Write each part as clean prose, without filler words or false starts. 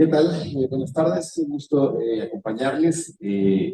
¿Qué tal? Buenas tardes, un gusto acompañarles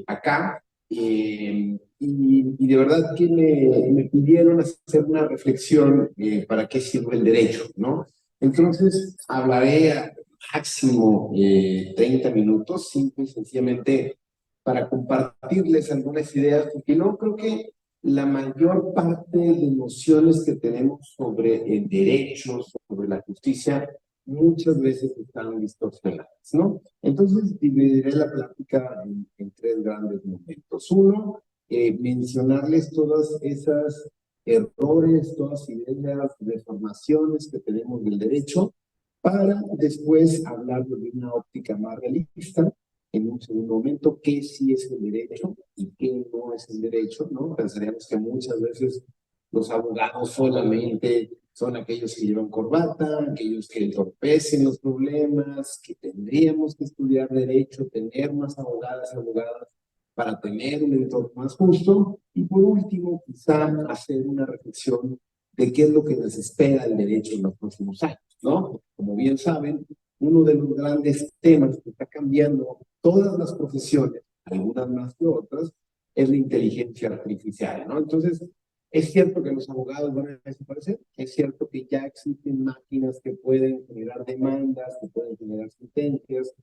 acá. Y de verdad que me pidieron hacer una reflexión para qué sirve el derecho, ¿no? Entonces, hablaré a máximo 30 minutos, simple y sencillamente para compartirles algunas ideas, porque no creo que la mayor parte de nociones que tenemos sobre el derecho, sobre la justicia, muchas veces están distorsionadas, ¿no? Entonces, dividiré la plática en tres grandes momentos. Uno, mencionarles todas esas errores, todas ideas, deformaciones que tenemos del derecho, para después hablar de una óptica más realista, en un segundo momento, qué sí es el derecho y qué no es el derecho, ¿no? Pensaríamos que muchas veces los abogados solamente son aquellos que llevan corbata, aquellos que entorpecen los problemas, que tendríamos que estudiar derecho, tener más abogadas y abogadas para tener un entorno más justo. Y por último, quizá hacer una reflexión de qué es lo que nos espera el derecho en los próximos años, ¿no? Como bien saben, uno de los grandes temas que está cambiando todas las profesiones, algunas más que otras, es la inteligencia artificial, ¿no? Entonces, es cierto que los abogados van a desaparecer, es cierto que ya existen máquinas que pueden generar demandas, que pueden generar sentencias,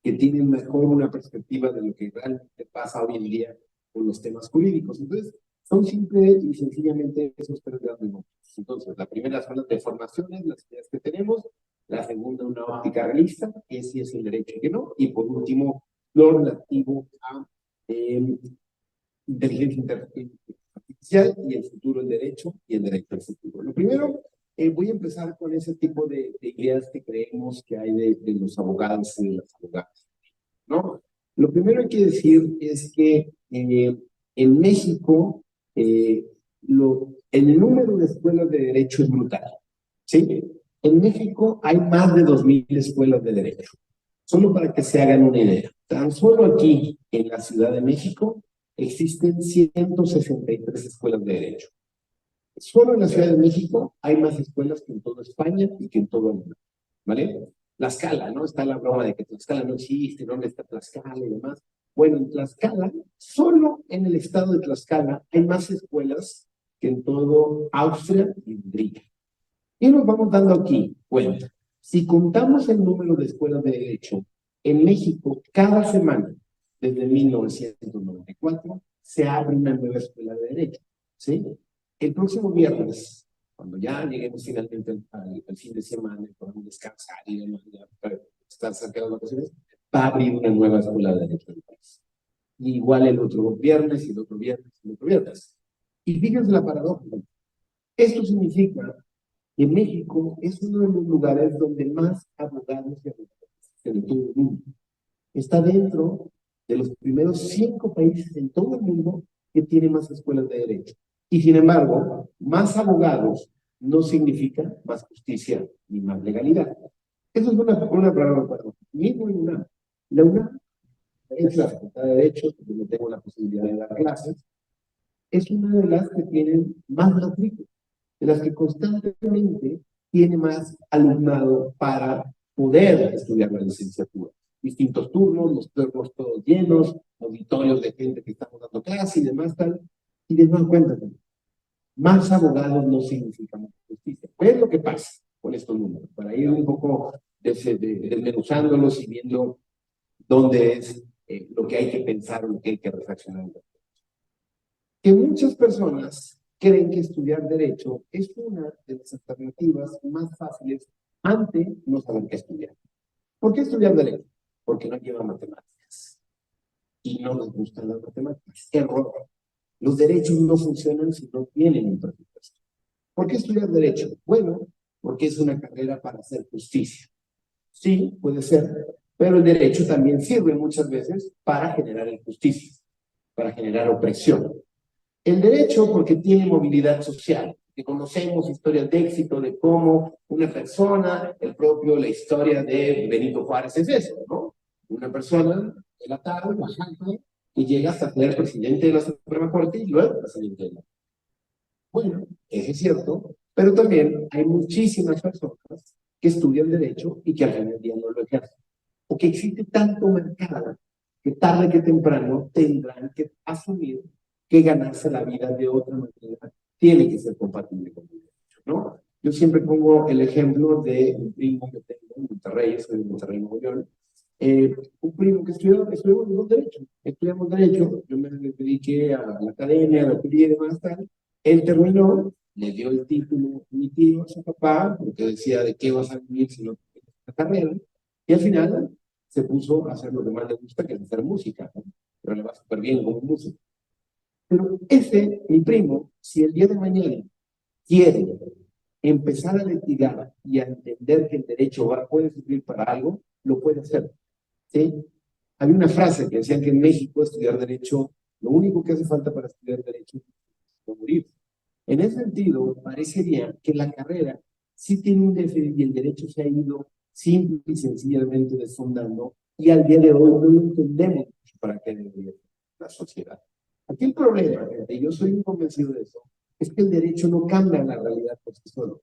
que tienen mejor una perspectiva de lo que realmente pasa hoy en día con los temas jurídicos. Entonces, son simple y sencillamente esos tres grandes momentos. Entonces, la primera son las deformaciones, las ideas que tenemos; la segunda, una óptica realista, que sí es el derecho y que no; y por último, lo relativo a inteligencia artificial y el futuro del derecho y el derecho al futuro. Lo primero, voy a empezar con ese tipo de ideas que creemos que hay de los abogados y de las abogadas, ¿no? Lo primero que hay que decir es que en México el número de escuelas de derecho es brutal, ¿sí? En México hay más de 2,000 escuelas de derecho. Solo para que se hagan una idea, tan solo aquí en la Ciudad de México existen 163 escuelas de derecho. Solo en la Ciudad de México hay más escuelas que en toda España y que en todo el mundo, ¿vale? Tlaxcala, ¿no? Está la broma de que Tlaxcala no existe, ¿dónde está Tlaxcala y demás? Bueno, en Tlaxcala, solo en el estado de Tlaxcala hay más escuelas que en todo Austria y Hungría. Y nos vamos dando aquí cuenta. Si contamos el número de escuelas de derecho, en México cada semana, desde 1994, se abre una nueva escuela de derecho, ¿sí? El próximo viernes, cuando ya lleguemos finalmente al fin de semana, podamos descansar y demás, ya, para estar cerca de las vacaciones, va a abrir una nueva escuela de derecho en el país. Y igual el otro viernes, y el otro viernes, y el otro viernes. Y fíjense la paradoja. Esto significa que México es uno de los lugares donde más abogados y abogadas existen en todo el mundo. Está dentro de los primeros 5 países en todo el mundo que tienen más escuelas de derecho. Y sin embargo, más abogados no significa más justicia ni más legalidad. Eso es una palabra para mismo en UNAM. La UNAM es la Facultad de Derecho, donde tengo la posibilidad de dar clases, es una de las que tienen más matrículas, de las que constantemente tiene más alumnado para poder estudiar la licenciatura. Distintos turnos, los turnos todos llenos, auditorios de gente que estamos dando clase y demás tal. Y de nuevo cuenta, más abogados no significa más justicia. ¿Qué es lo que pasa con estos números? Para ir un poco desmenuzándolos y viendo dónde es lo que hay que pensar o lo que hay que reflexionar. Que muchas personas creen que estudiar derecho es una de las alternativas más fáciles ante no saber qué estudiar. ¿Por qué estudiar derecho? Porque no lleva matemáticas y no nos gustan las matemáticas. Error. Los derechos no funcionan si no tienen un presupuesto. ¿Por qué estudiar derecho? Bueno, porque es una carrera para hacer justicia. Sí, puede ser, pero el derecho también sirve muchas veces para generar injusticia, para generar opresión. El derecho porque tiene movilidad social, que conocemos historias de éxito de cómo una persona, la historia de Benito Juárez es eso, ¿no? Una persona de la tarde, bajante, y llega hasta ser presidente de la Suprema Corte y luego presidente de la. Bueno, eso es cierto, pero también hay muchísimas personas que estudian derecho y que al final del día no lo ejercen. o que existe tanto mercado que tarde que temprano tendrán que asumir que ganarse la vida de otra manera tiene que ser compatible con el derecho, ¿no? Yo siempre pongo el ejemplo de un primo que tengo en Monterrey, soy de Monterrey, Nuevo León, un primo que estudiamos derecho, yo me dediqué a la academia, a la teoría y demás, tal. Él terminó, le dio el título mi tío a su papá, porque decía de qué vas a vivir si no tienes una carrera, y al final se puso a hacer lo que más le gusta, que es hacer música, ¿no? Pero le va súper bien como músico. Pero ese, mi primo, si el día de mañana quiere empezar a litigar y a entender que el derecho puede servir para algo, lo puede hacer. ¿Sí? Había una frase que decía que en México estudiar derecho, lo único que hace falta para estudiar derecho es no morir. En ese sentido, parecería que la carrera sí tiene un déficit y el derecho se ha ido simple y sencillamente desfondando y al día de hoy no lo entendemos para qué debería la sociedad. Aquí el problema, y yo soy un convencido de eso, es que el derecho no cambia la realidad por sí solo.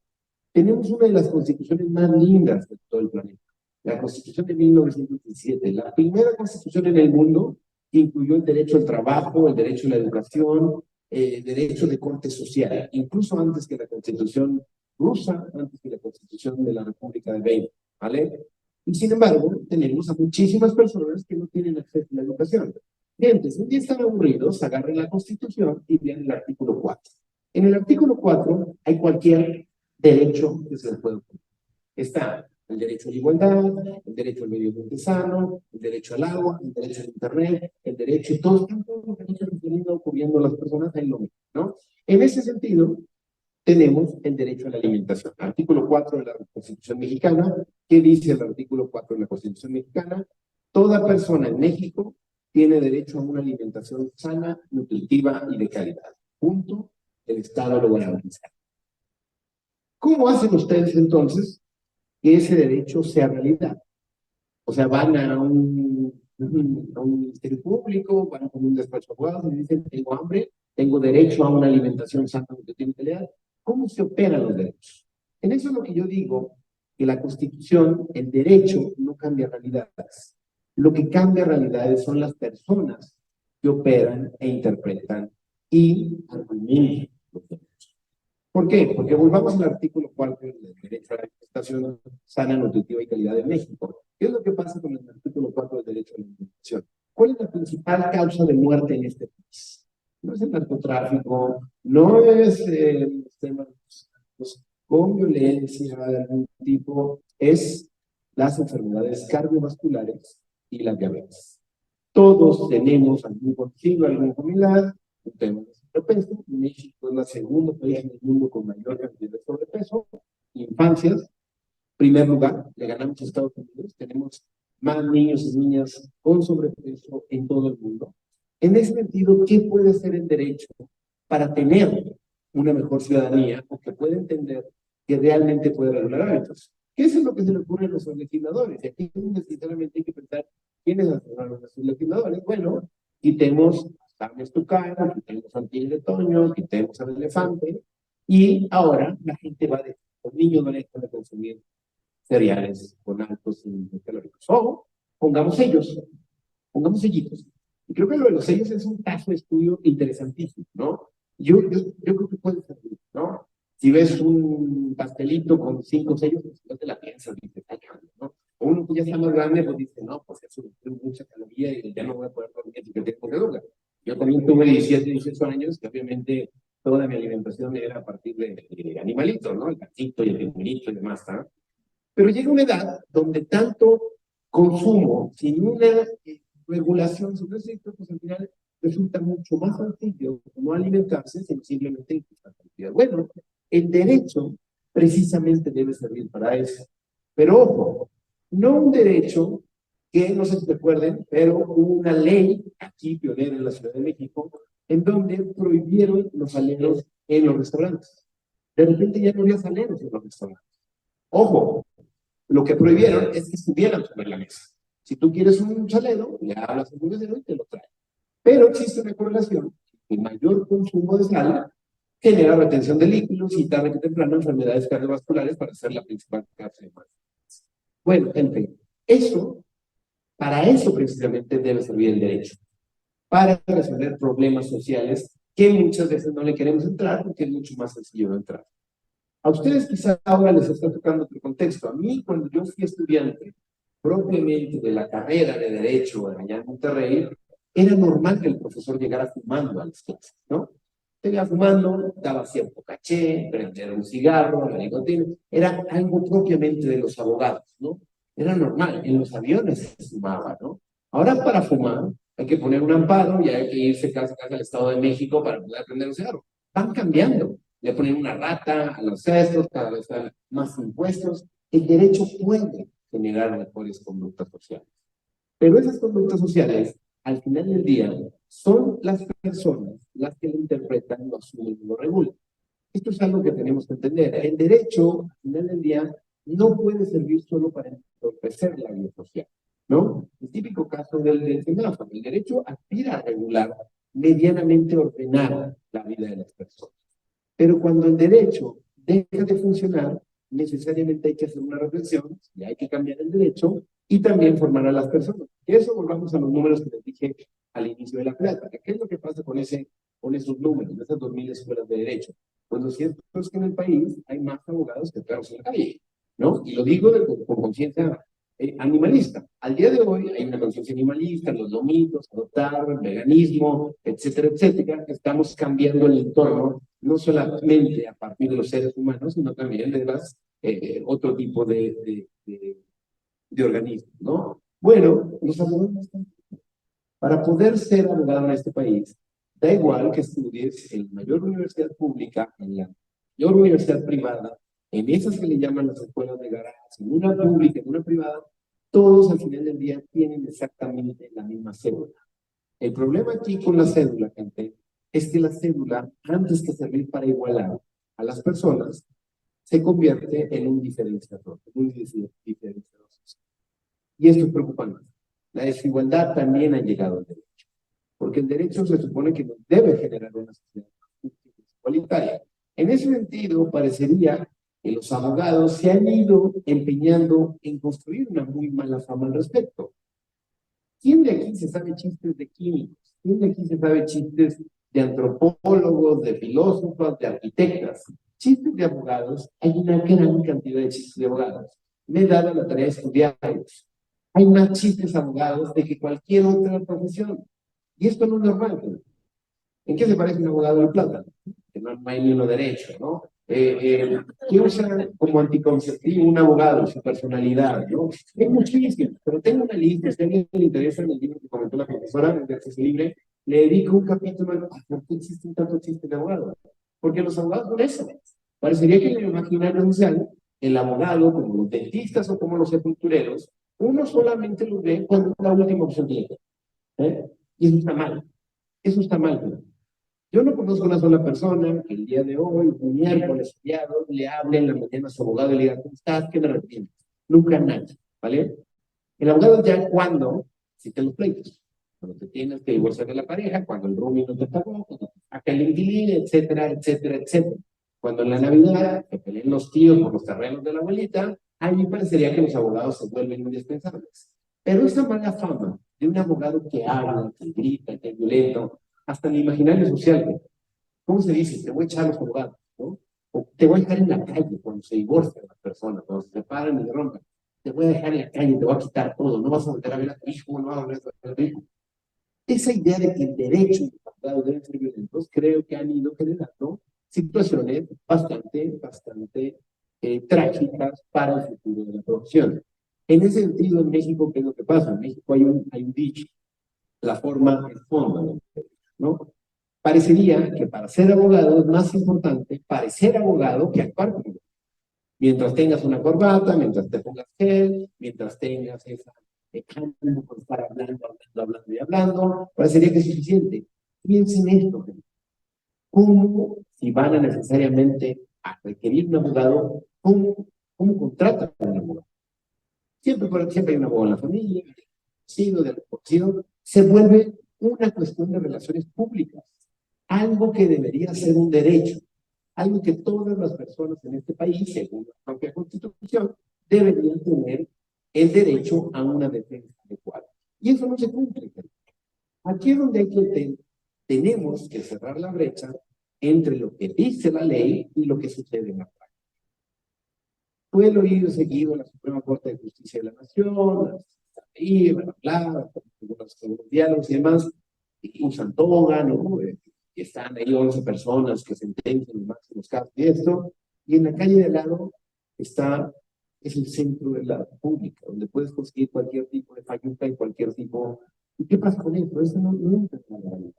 Tenemos una de las constituciones más lindas de todo el planeta, la Constitución de 1917, la primera constitución en el mundo que incluyó el derecho al trabajo, el derecho a la educación, derecho de corte social, incluso antes que la Constitución rusa, antes que la Constitución de la República de Weimar, ¿vale? Y sin embargo, tenemos a muchísimas personas que no tienen acceso a la educación. Bien, si un día están aburridos, agarren la Constitución y vean el artículo 4. En el artículo 4 hay cualquier derecho que se les puede ocurrir. Está el derecho a la igualdad, el derecho al medio ambiente sano, el derecho al agua, el derecho al internet, el derecho, todos los derechos que han ido ocurriendo a las personas en lo mismo, ¿no? En ese sentido, tenemos el derecho a la alimentación. Artículo 4 de la Constitución Mexicana. ¿Qué dice el artículo 4 de la Constitución Mexicana? Toda persona en México tiene derecho a una alimentación sana, nutritiva y de calidad. Punto. El Estado lo garantiza. ¿Cómo hacen ustedes entonces que ese derecho sea realidad? O sea, van a un ministerio público, van con un despacho de abogados y dicen, tengo hambre, tengo derecho a una alimentación sana, nutritiva y de calidad. ¿Cómo se operan los derechos? En eso es lo que yo digo, que la Constitución, el derecho, no cambia realidades. Lo que cambia realidades son las personas que operan e interpretan y argumentan los derechos. ¿Por qué? Porque volvamos al artículo 4 del derecho a la alimentación sana, nutritiva y calidad de México. ¿Qué es lo que pasa con el artículo 4 del derecho a la alimentación? ¿Cuál es la principal causa de muerte en este país? No es el narcotráfico, no es los temas con violencia de algún tipo, es las enfermedades cardiovasculares y la diabetes. Todos tenemos algún conocido, alguna familiar, un tema de sobrepeso. México es el segundo país en el mundo con mayor cantidad de sobrepeso. Infancias, primer lugar, le ganamos a Estados Unidos. Tenemos más niños y niñas con sobrepeso en todo el mundo. En ese sentido, ¿qué puede hacer el derecho para tener una mejor ciudadanía o que pueda entender que realmente puede regular hábitos? ¿Qué es lo que se le ocurre a los legisladores? Y aquí necesariamente hay que pensar quiénes son los legisladores. Bueno, quitemos a Carlos Tucano, quitemos al tigre de Toño, quitemos al elefante, y ahora la gente va a decir, los niños van a dejar de consumir cereales con altos índices calóricos. O pongamos sellitos. Y creo que lo de los sellos es un caso de estudio interesantísimo, ¿no? Yo creo que puede servir, ¿no? Si ves un pastelito con 5 sellos, pues no te la piensas, dices, ay, ¿no? O uno que ya está más grande, pues dice, no, pues eso es mucha caloría y ya no voy a poder dormir si que tengo deuda. Yo también tuve 17, 18 años, que obviamente toda mi alimentación era a partir de animalitos, ¿no? El gatito y el pingüinito y demás, ¿tá? Pero llega una edad donde tanto consumo sin una regulación sobre esto, pues al final resulta mucho más sencillo no alimentarse, sino simplemente incrementar la cantidad. Bueno, el derecho precisamente debe servir para eso. Pero ojo, no un derecho que no se recuerden, pero hubo una ley aquí pionera en la Ciudad de México en donde prohibieron los aleros en los restaurantes. De repente ya no había aleros en los restaurantes. Ojo, lo que prohibieron es que estuvieran sobre la mesa. Si tú quieres un salero, le hablas a un mesero y te lo trae. Pero existe una correlación. El mayor consumo de sal genera retención de líquidos y tarde que temprano enfermedades cardiovasculares para ser la principal causa de muerte. Bueno, gente, eso Para eso precisamente debe servir el derecho, para resolver problemas sociales que muchas veces no le queremos entrar porque es mucho más sencillo no entrar. A ustedes quizás ahora les está tocando otro contexto. A mí, cuando yo fui estudiante propiamente de la carrera de Derecho allá en Monterrey, era normal que el profesor llegara fumando a las clases, ¿no? Llegaba fumando, daba cierto caché, prender un cigarro, la nicotina, era algo propiamente de los abogados, ¿no? Era normal, en los aviones se fumaba, ¿no? Ahora para fumar hay que poner un amparo y hay que irse casi al Estado de México para poder prender un cigarro. Van cambiando, le ponen una rata a los cestos, cada vez dan más impuestos. El derecho puede generar mejores conductas sociales. Pero esas conductas sociales, al final del día, son las personas las que lo interpretan, lo asumen y lo regulan. Esto es algo que tenemos que entender. El derecho, al final del día, no puede servir solo para entorpecer la vida social, ¿no? El típico caso del semáforo. El derecho aspira a regular, medianamente ordenar la vida de las personas. Pero cuando el derecho deja de funcionar, necesariamente hay que hacer una reflexión y hay que cambiar el derecho y también formar a las personas. Y eso volvamos a los números que les dije al inicio de la clase. ¿Qué es lo que pasa con esos números, esas 2000 escuelas de derecho? Pues lo cierto es que en el país hay más abogados que perros en la calle, ¿no? Y lo digo con conciencia animalista. Al día de hoy hay una conciencia animalista, los domingos, adoptar, veganismo, etcétera, etcétera. Estamos cambiando el entorno, no solamente a partir de los seres humanos, sino también de las, otro tipo de organismos, ¿no? Bueno, los abogados, para poder ser abogado en este país, da igual que estudies en la mayor universidad pública, en la mayor universidad privada, en esas que le llaman las escuelas de garajes, en una pública, en una privada, todos al final del día tienen exactamente la misma cédula. El problema aquí con la cédula, gente, es que la cédula, antes que servir para igualar a las personas, se convierte en un diferenciador, diferenciador social. Y esto es preocupante. La desigualdad también ha llegado al derecho, porque el derecho se supone que nos debe generar una sociedad igualitaria. En ese sentido, parecería que los abogados se han ido empeñando en construir una muy mala fama al respecto. ¿Quién de aquí se sabe chistes de químicos? ¿Quién de aquí se sabe chistes de antropólogos, de filósofos, de arquitectas? Chistes de abogados, hay una gran cantidad de chistes de abogados. Me he dado la tarea de estudiarlos. Hay más chistes abogados de que cualquier otra profesión. Y esto no es normal. ¿En qué se parece un abogado al plátano? Que no hay ni uno derecho, ¿no? ¿Qué usa como anticonceptivo un abogado? Su personalidad, ¿no? Es muchísimo, pero tengo una lista, si a alguien le interesa en el libro que comentó la profesora de acceso libre, le dedico un capítulo a por qué existen tantos chistes de abogados. Porque los abogados son eso. Parecería que en el imaginario social, el abogado, como los dentistas o como los sepultureros, uno solamente los ve cuando es la última opción que le queda. Y eso está mal. Eso está mal. Yo no conozco una sola persona que el día de hoy, un miércoles feriado, le hable en la mañana a su abogado y le diga, ¿cómo estás? ¿Qué me arrepientes? Nunca nadie, ¿vale? El abogado ya cuando existen los pleitos, cuando te tienes que divorciar de la pareja, cuando el roomie no te pagó, cuando te saca el inquilino, etcétera, etcétera, etcétera. Cuando en la Navidad se pelean los tíos por los terrenos de la abuelita, ahí parecería que los abogados se vuelven indispensables. Pero esa mala fama de un abogado que habla, que grita, que es violento, hasta en el imaginario social, ¿cómo se dice? Te voy a echar a los abogados, ¿no? O te voy a dejar en la calle cuando se divorcian las personas, cuando se separan y se rompen. Te voy a dejar en la calle, te voy a quitar todo, no vas a volver a ver a tu hijo, no vas a volver a ver a tu hijo. Esa idea de que el derecho y el abogado deben ser violentos, creo que han ido generando situaciones bastante trágicas para el futuro de la profesión. En ese sentido, en México, ¿qué es lo que pasa? En México hay un dicho, la forma es fondo, ¿no? Parecería que para ser abogado es más importante parecer abogado que actuar como abogado. Mientras tengas una corbata, mientras te pongas gel, mientras tengas esa ánimo por estar hablando y hablando, parecería que es suficiente. Piensen esto, ¿cómo, si van a necesariamente a requerir un abogado, cómo contratan a un abogado? Siempre hay un abogado en la familia, del conocido, se vuelve una cuestión de relaciones públicas, algo que debería ser un derecho, algo que todas las personas en este país, según la propia Constitución, deberían tener el derecho a una defensa adecuada. Y eso no se cumple. Aquí es donde tenemos que cerrar la brecha entre lo que dice la ley y lo que sucede en la práctica. Puede oír seguido la Suprema Corte de Justicia de la Nación, y bla, algunos diálogos y demás, y usan toga, ¿no? Y están ahí 11 personas que sentencian los máximos casos y esto, y en la calle de al lado es el centro de la República, donde puedes conseguir cualquier tipo de fayuca y cualquier tipo. ¿Y qué pasa con eso? Eso no entra en la realidad.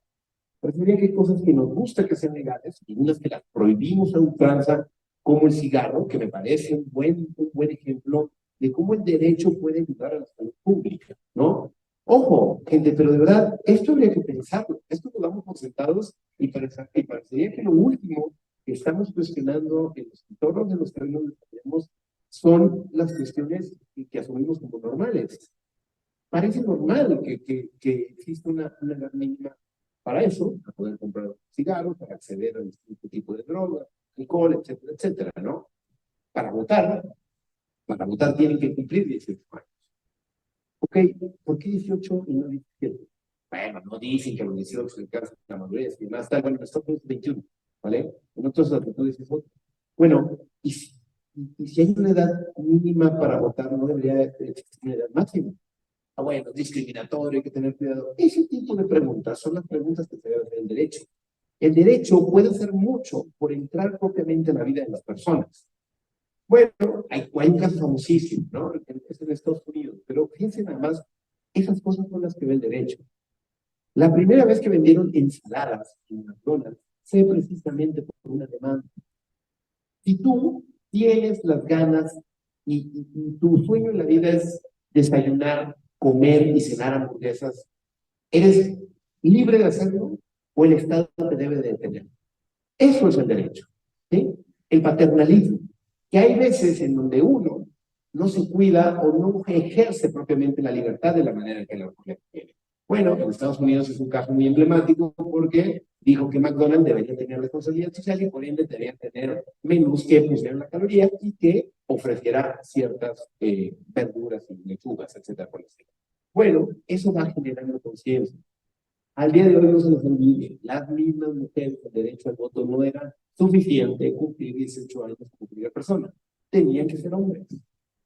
Preferiría que hay cosas que nos gusta que sean legales y unas que las prohibimos a ultranza, como el cigarro, que me parece un buen ejemplo de cómo el derecho puede ayudar a la salud pública, ¿no? Ojo, gente, pero de verdad, esto habría que pensarlo. Esto lo damos por sentados y parecería que lo último que estamos cuestionando en los entornos de los que hoy nos desarrollamos son las cuestiones que asumimos como normales. Parece normal que exista una edad mínima para eso, para poder comprar cigarros, para acceder a distinto tipo de drogas, alcohol, etcétera, etcétera, ¿no? Para votar, para votar tienen que cumplir 18 años. Ok, ¿por qué 18 y no 17? Bueno, no dicen que a los 18 se alcanza la madurez y más tal, bueno, en Estados Unidos 21, ¿vale? En otras latitudes es otro. Bueno, y si hay una edad mínima para votar, no debería existir una edad máxima. Ah, bueno, discriminatorio, hay que tener cuidado. Ese tipo de preguntas son las preguntas que se deben hacer en derecho. El derecho puede hacer mucho por entrar propiamente en la vida de las personas. Bueno, hay un caso famosísimo, ¿no? Es en Estados Unidos, pero fíjense nada más, esas cosas son las que ve el derecho. La primera vez que vendieron ensaladas en McDonald's fue precisamente por una demanda. Si tú tienes las ganas y tu sueño en la vida es desayunar, comer y cenar hamburguesas, ¿eres libre de hacerlo o el Estado te debe de detener? Eso es el derecho, ¿sí? El paternalismo, que hay veces en donde uno no se cuida o no ejerce propiamente la libertad de la manera en que la quiere. Bueno, en Estados Unidos es un caso muy emblemático porque dijo que McDonald's debería tener responsabilidad social y por ende debería tener menús que pusieran la caloría y que ofreciera ciertas verduras y lechugas, etcétera, por el estilo. Bueno, eso va generando conciencia. Al día de hoy no se les olvide, las mismas mujeres con derecho al voto no era suficiente cumplir 18 años como primera persona. Tenían que ser hombres.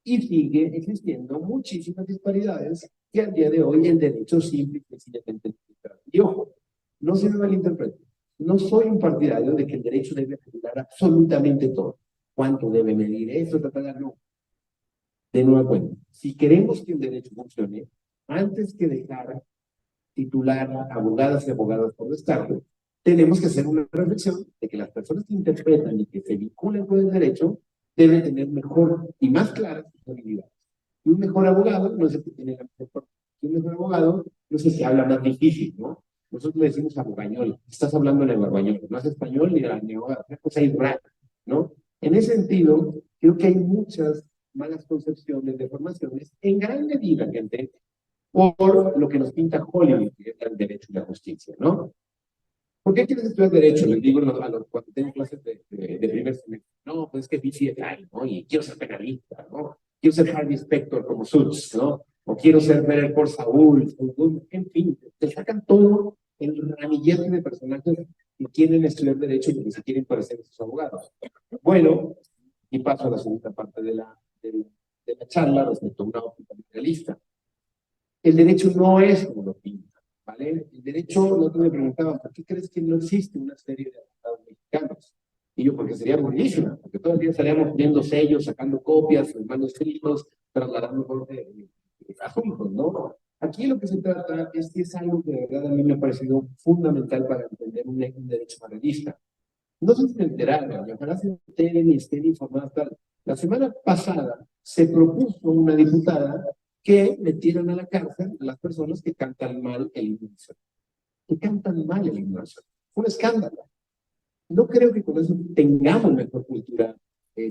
Y sigue existiendo muchísimas disparidades que al día de hoy el derecho simple y sencillamente necesita. Y ojo, no se me malinterprete. No soy un partidario de que el derecho debe regular absolutamente todo. ¿Cuánto debe medir eso? No. De nueva cuenta, si queremos que el derecho funcione, antes que dejar titular abogadas y abogados por descargo, tenemos que hacer una reflexión de que las personas que interpretan y que se vinculan con el derecho deben tener mejor y más claras sus habilidades. Y un mejor abogado no es el que tiene la mejor. Y un mejor abogado no es el que habla más difícil, ¿no? Nosotros le decimos abogañol, estás hablando en el abogañol, no es español ni la una cosa rara, ¿no? En ese sentido, creo que hay muchas malas concepciones, deformaciones, en gran medida, gente, por lo que nos pinta Hollywood, que es el derecho y la justicia, ¿no? ¿Por qué quieres estudiar derecho? Les digo cuando tengo clases de primer semestre. No, pues es que BCI, ¿no? Y quiero ser penalista, ¿no? Quiero ser Harvey Specter como Suits, ¿no? O quiero ser Better por Saúl, en fin, te sacan todo el ramillete de personajes que quieren estudiar derecho y que se quieren parecer a sus abogados. Bueno, y paso a la segunda parte de la charla respecto a una óptica realista. El derecho no es como lo pinta, ¿vale? El derecho, no te me preguntaban, ¿por qué crees que no existe una serie de abogados mexicanos? Y yo, porque sería buenísima, porque todo el día estaríamos poniendo sellos, sacando copias, firmando escritos, trasladando por asuntos, ¿no? Aquí lo que se trata es que es algo que de verdad a mí me ha parecido fundamental para entender un derecho realista. No sé si se enteraron, y ojalá se enteren y estén informados. La semana pasada se propuso una diputada que metieran a la cárcel a las personas que cantan mal el himno nacional. Que cantan mal el himno nacional. Fue un escándalo. No creo que con eso tengamos mejor cultura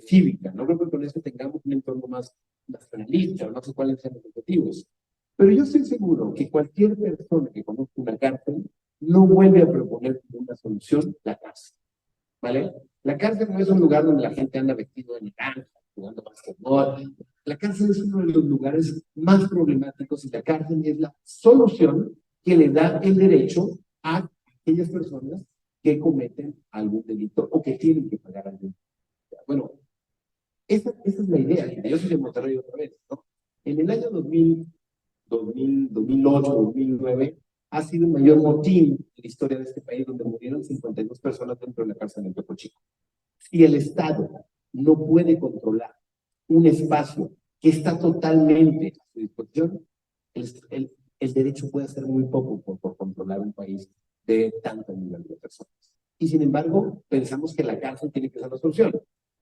cívica, no creo que con eso tengamos un entorno más nacionalista, o no sé cuáles sean los objetivos. Pero yo estoy seguro que cualquier persona que conozca una cárcel no vuelve a proponer como una solución la cárcel. ¿Vale? La cárcel no es un lugar donde la gente anda vestido de naranja, jugando basquetbol. La cárcel es uno de los lugares más problemáticos y la cárcel es la solución que le da el derecho a aquellas personas que cometen algún delito o que tienen que pagar algún delito. Bueno, esa es la idea. Yo soy de Monterrey otra vez, ¿no? En el año 2008, 2009, ha sido el mayor motín en la historia de este país, donde murieron 52 personas dentro de la cárcel de Topo Chico. Si el Estado no puede controlar un espacio que está totalmente a su disposición, el derecho puede hacer muy poco por controlar un país de tanto nivel de personas. Y sin embargo, pensamos que la cárcel tiene que ser la solución.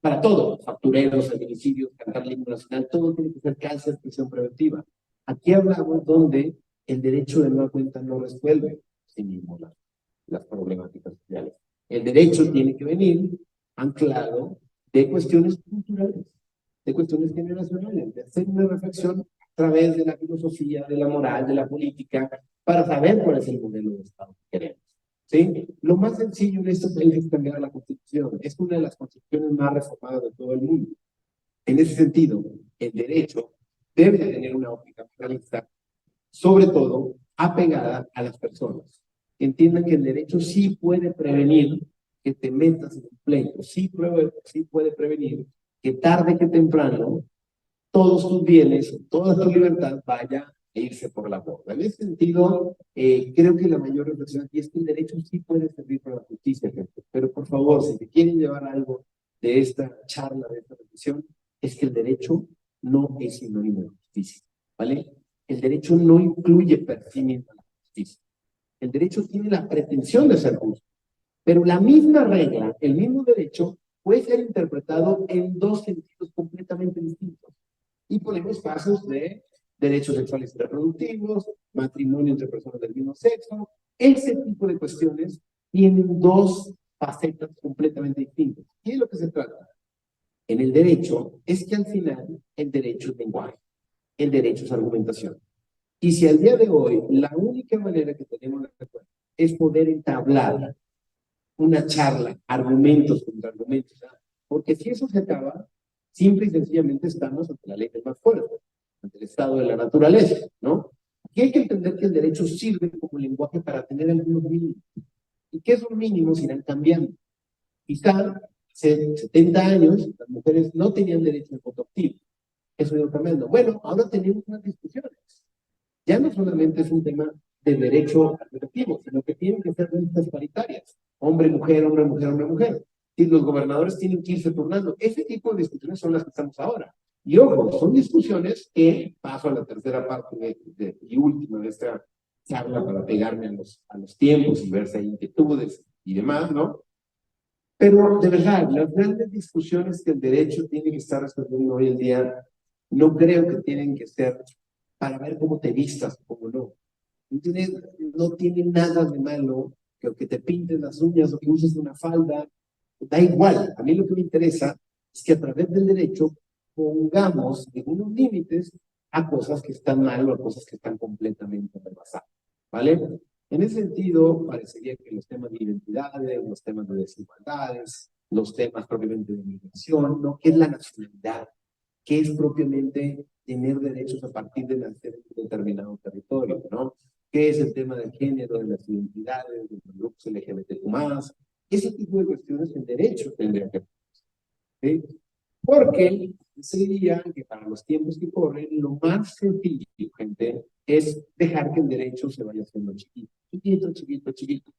Para todo, factureros, feminicidios, cantar el himno nacional, todo tiene que ser cárcel, prisión preventiva. Aquí hablamos donde el derecho de nueva cuenta no resuelve sí mismo las problemáticas sociales. El derecho tiene que venir anclado de cuestiones culturales, de cuestiones generacionales, de hacer una reflexión a través de la filosofía, de la moral, de la política, para saber cuál es el modelo de Estado que queremos. ¿Sí? Lo más sencillo en este país es cambiar la Constitución. Es una de las constituciones más reformadas de todo el mundo. En ese sentido, el derecho debe tener una óptica realista, sobre todo apegada a las personas. Que entiendan que el derecho sí puede prevenir que te metas en un pleito, sí puede prevenir que tarde que temprano todos tus bienes, toda tu libertad vaya a irse por la borda. En ese sentido, creo que la mayor reflexión aquí es que el derecho sí puede servir para la justicia, gente. Pero por favor, si te quieren llevar algo de esta charla, de esta reflexión, es que el derecho no es sinónimo de justicia, ¿vale? El derecho no incluye per sí misma la justicia. El derecho tiene la pretensión de ser justo, pero la misma regla, el mismo derecho, puede ser interpretado en dos sentidos completamente distintos. Y ponemos casos de derechos sexuales y reproductivos, matrimonio entre personas del mismo sexo. Ese tipo de cuestiones tienen dos facetas completamente distintas. ¿Qué es lo que se trata? En el derecho es que al final el derecho es lenguaje, el derecho es argumentación. Y si al día de hoy la única manera que tenemos de acuerdo es poder entablar una charla, argumentos contra argumentos, ¿verdad? Porque si eso se acaba, simple y sencillamente estamos ante la ley del más fuerte, ante el estado de la naturaleza, ¿no? Aquí hay que entender que el derecho sirve como lenguaje para tener algunos mínimos. ¿Y que esos mínimos irán cambiando? Quizá hace 70 años las mujeres no tenían derecho al voto activo. Eso ha ido cambiando. Bueno, ahora tenemos unas discusiones. Ya no solamente es un tema de derecho alternativo, sino que tienen que ser listas paritarias. Hombre, mujer, hombre, mujer, hombre, mujer. Y los gobernadores tienen que irse turnando. Ese tipo de discusiones son las que estamos ahora. Y ojo, son discusiones que paso a la tercera parte y última de esta charla para pegarme a los tiempos y ver si hay inquietudes y demás, ¿no? Pero de verdad, las grandes discusiones que el derecho tiene que estar resolviendo hoy en día, no creo que tienen que ser para ver cómo te vistas o cómo no. No tiene nada de malo que te pintes las uñas o que uses una falda. Da igual. A mí lo que me interesa es que a través del derecho pongamos en unos límites a cosas que están mal o a cosas que están completamente rebasadas. ¿Vale? En ese sentido, parecería que los temas de identidades, los temas de desigualdades, los temas propiamente de migración, ¿no? ¿Qué es la nacionalidad? ¿Qué es propiamente tener derechos a partir de nacer en un determinado territorio, ¿no? ¿Qué es el tema del género, de las identidades, de los grupos LGBTQ+? Ese tipo de cuestiones en derecho tendrían que... ¿sí? Porque se diría que para los tiempos que corren, lo más sencillo, gente, es dejar que el derecho se vaya haciendo chiquito, chiquito, chiquito, chiquito.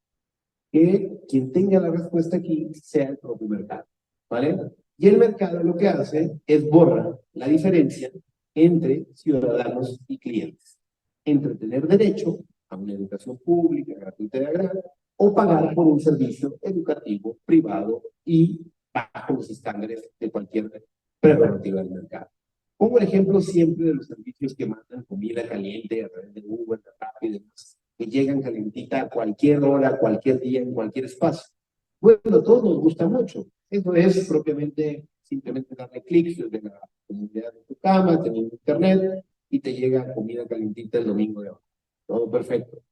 Que quien tenga la respuesta aquí sea el propio mercado, ¿vale? Y el mercado lo que hace es borrar la diferencia entre ciudadanos y clientes, entre tener derecho a una educación pública, gratuita y agrada, o pagar por un servicio educativo privado y bajo los estándares de cualquier prerrogativa del mercado. Pongo el ejemplo siempre de los servicios que mandan comida caliente a través de Uber, de Rappi y demás, que llegan calentita a cualquier hora, cualquier día, en cualquier espacio. Bueno, a todos nos gusta mucho. Eso es propiamente simplemente darle clics desde la comunidad de tu cama, teniendo internet, y te llega comida calentita el domingo de hoy. Todo perfecto.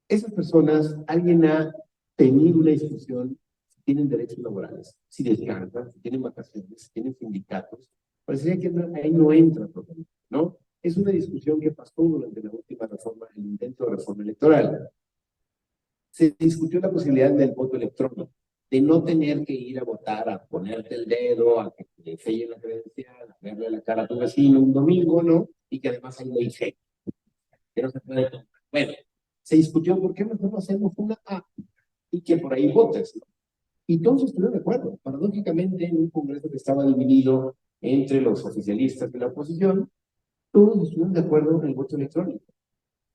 Esas personas, alguien ha tenido una discusión tienen derechos laborales, si descansan, si tienen vacaciones, si tienen sindicatos. Parecería que ahí no entra propiamente, ¿no? Es una discusión que pasó durante la última reforma, el intento de reforma electoral. Se discutió la posibilidad del voto electrónico, de no tener que ir a votar, a ponerte el dedo, a que te sellen la credencial, a verle la cara a tu vecino un domingo, ¿no? Y que además hay ley seca, que no se puede tomar. Bueno, se discutió por qué mejor no hacemos una A y que por ahí votes, ¿no? Y todos estuvieron de acuerdo. Paradójicamente, en un Congreso que estaba dividido entre los oficialistas y la oposición, todos estuvieron de acuerdo en el voto electrónico.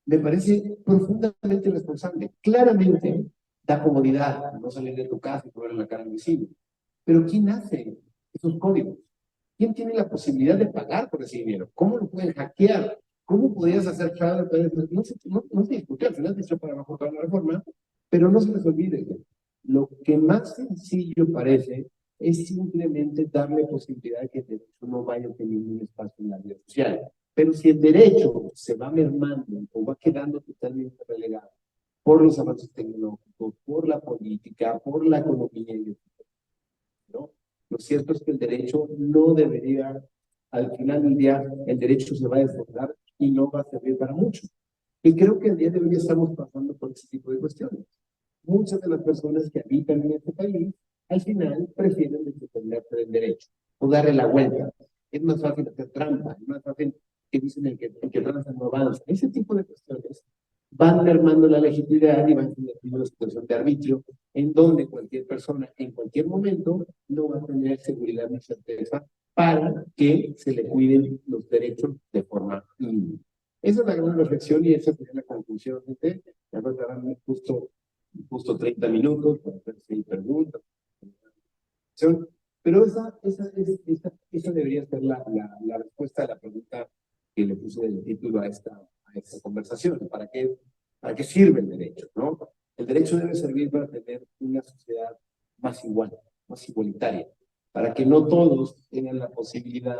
Me parece profundamente responsable. Claramente da comodidad no salir de tu casa y ponerle la cara al vecino. Pero ¿quién hace esos códigos? ¿Quién tiene la posibilidad de pagar por ese dinero? ¿Cómo lo pueden hackear? ¿Cómo podías hacer fraude? No se discutió, al final se echó para abajo toda la reforma, pero no se les olvide. Lo que más sencillo parece es simplemente darle posibilidad de que el derecho no vaya teniendo un espacio en la vida social. Pero si el derecho se va mermando o va quedando totalmente relegado por los avances tecnológicos, por la política, por la economía, ¿no? Lo cierto es que el derecho no debería, al final del día, el derecho se va a desbordar y no va a servir para mucho. Y creo que el día de hoy estamos pasando por ese tipo de cuestiones. Muchas de las personas que habitan en este país, al final, prefieren defenderse del derecho o darle la vuelta. Es más fácil hacer trampa, es más fácil que dicen el que tranza no avanza. Ese tipo de cuestiones van mermando la legitimidad y van convirtiendo en una situación de arbitrio en donde cualquier persona en cualquier momento no va a tener seguridad ni certeza para que se le cuiden los derechos de forma mínima. Esa es la gran reflexión y esa sería la conclusión. Ya nos darán justo 30 minutos para hacer 6 preguntas. Pero esa debería ser la respuesta a la pregunta que le puse del título a esta conversación. ¿Para qué sirve el derecho? ¿No? El derecho debe servir para tener una sociedad más igual, más igualitaria, para que no todos tengan la posibilidad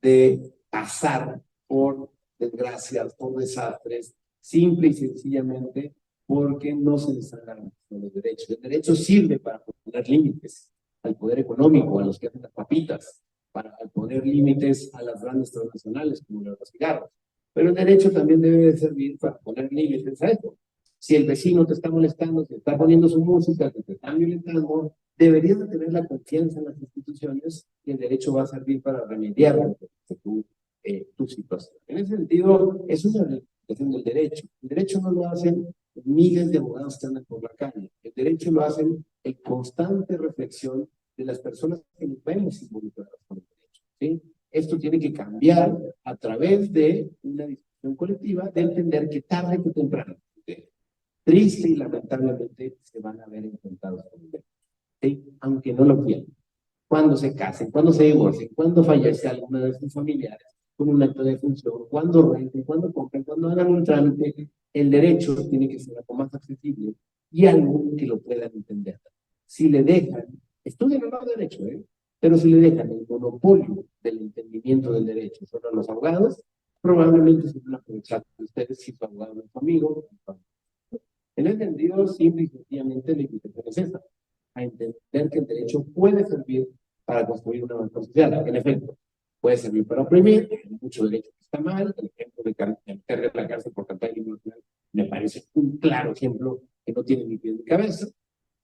de pasar por desgracias, por desastres, simple y sencillamente porque no se les han garantizado los derechos. El derecho sirve para poner límites al poder económico, a los que hacen las papitas, para poner límites a las grandes transnacionales como los cigarros. Pero el derecho también debe de servir para poner límites a eso. Si el vecino te está molestando, si está poniendo su música, si te están violentando, deberías de tener la confianza en las instituciones y el derecho va a servir para remediar tu situación. En ese sentido, es una reivindicación del derecho. El derecho no lo hacen miles de abogados que andan por la calle. El derecho lo hacen en constante reflexión de las personas que nos vemos involucradas con el derecho. ¿Sí? Esto tiene que cambiar a través de una discusión colectiva de entender que tarde o temprano, triste y lamentablemente, se van a ver enfrentados con el derecho. ¿Sí? Aunque no lo quieran. Cuando se casen, cuando se divorcien, cuando fallece alguna de sus familiares con un acto de función, cuando renten, cuando compren, cuando hagan un trámite, el derecho tiene que ser algo más accesible y algo que lo puedan entender. Si le dejan, estudien el derecho, pero si le dejan el monopolio del entendimiento del derecho solo a los abogados, probablemente se van a aprovechar de ustedes si su abogado no es su amigo. En ese sentido, simple y sencillamente la invitación es esa, a entender que el derecho puede servir para construir una mejor sociedad. En efecto, puede servir para oprimir, hay mucho derecho que está mal. El ejemplo de meter de la cárcel por campaña internacional me parece un claro ejemplo que no tiene ni pie ni cabeza.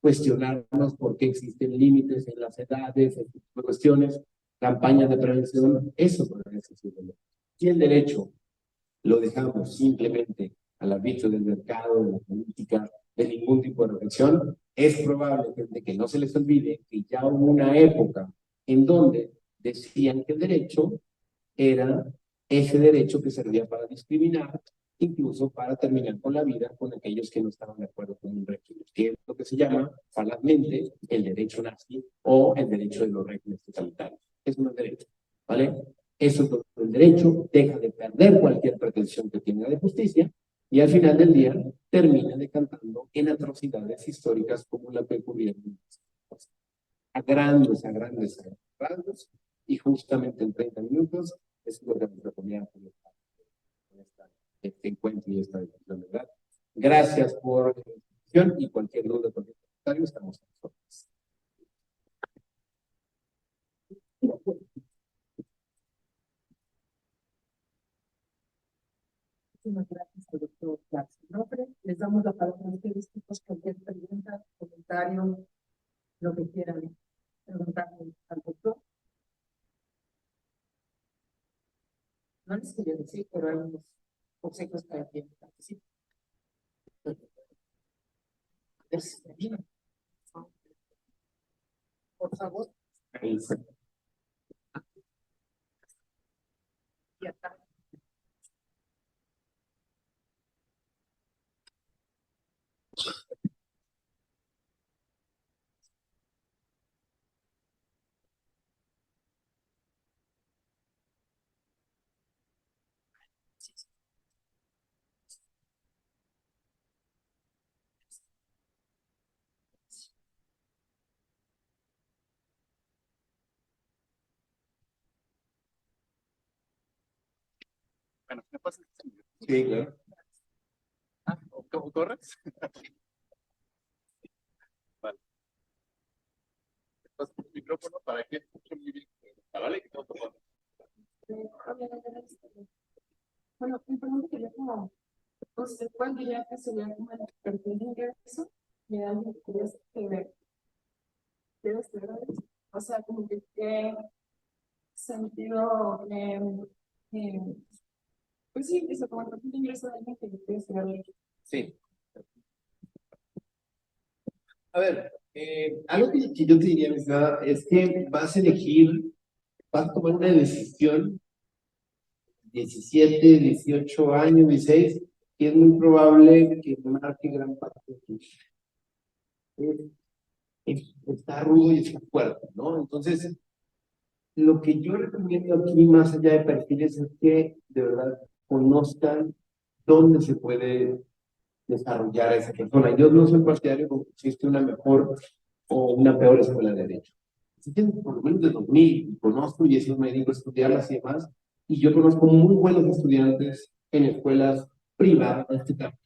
Cuestionarnos por qué existen límites en las edades, en tipo de cuestiones, campañas de prevención, eso podría ser el derecho. Si el derecho lo dejamos simplemente al arbitrio del mercado, de la política, de ningún tipo de reflexión, es probable que no se les olvide que ya hubo una época en donde decían que el derecho era ese derecho que servía para discriminar, incluso para terminar con la vida con aquellos que no estaban de acuerdo con un régimen, que es lo que se llama falazmente el derecho nazi o el derecho de los regímenes totalitarios. Es un derecho, ¿vale? Eso es lo que el derecho deja de perder cualquier pretensión que tenga de justicia y al final del día termina decantando en atrocidades históricas como la que ocurrieron a grandes rasgos y justamente en 30 minutos es lo que me proponía con este encuentro y esta discusión, ¿verdad? Gracias por la atención y cualquier duda, cualquier comentario, estamos a nosotros. Muchísimas gracias al doctor Jackson. Les damos la palabra a ustedes, chicos, cualquier pregunta, comentario, lo que quieran preguntarle al doctor. No les quería decir, pero hay unos consejos para quien participe. Por favor. Y acá. Bueno, ¿me pasas? Sí, claro. ¿Cómo corres? Vale. Te paso el micrófono para que escuche muy bien. ¿Vale? Bueno, mi pregunta sería como, ¿cuál diría que sería como el perfil de ingreso de alguien que quiere estudiar? O sea, como que qué sentido, pues sí, eso, como el perfil de ingreso de alguien que quiere estudiar. Sí. A ver, algo que yo te diría, mi estimada, es que vas a tomar una decisión, 17, 18 años, 16, y es muy probable que marque gran parte de tu vida. Está rudo y está fuerte, ¿no? Entonces, lo que yo recomiendo aquí, más allá de perfiles, es que de verdad conozcan dónde se puede desarrollar a esa persona. Yo no soy partidario de que existe una mejor o una peor escuela de derecho. Si tienes por lo menos de 2000, y conozco y he sido médico, estudiarlas y demás, y yo conozco muy buenos estudiantes en escuelas privadas, en este caso,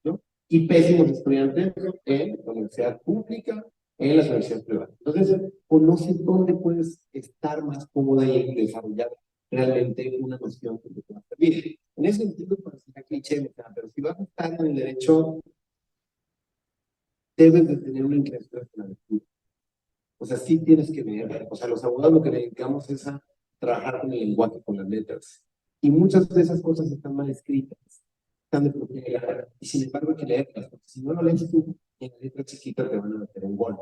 ¿no? Y pésimos estudiantes en la universidad pública, en las universidades privadas. Entonces, conoces dónde puedes estar más cómoda y desarrollar realmente una noción que te pueda servir. En ese sentido, parecía cliché, pero si vas a estar en el derecho, debes de tener una inclinación hacia la lectura. O sea, sí tienes que leer. O sea, los abogados lo que le dedicamos es a trabajar con el lenguaje, con las letras. Y muchas de esas cosas están mal escritas, están de propiedad, y sin embargo hay que leerlas, porque si no lo lees tú, en la letra chiquita te van a meter en gol.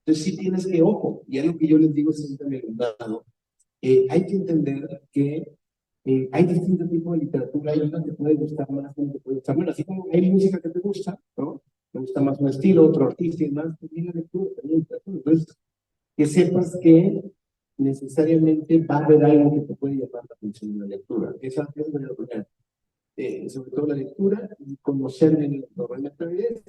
Entonces sí tienes que, ojo, y algo que yo les digo siempre a mi alumnado, hay que entender que hay distintos tipos de literatura, hay una que puede gustar más, una que puede gustar menos, así como hay música que te gusta, ¿no? Te gusta más un estilo, otro artista y más, también la lectura, también literatura. Entonces, que sepas que necesariamente va a haber algo que te puede llamar la atención en la lectura. Esa es la primera. Sobre todo la lectura y conocer bien el entorno. La es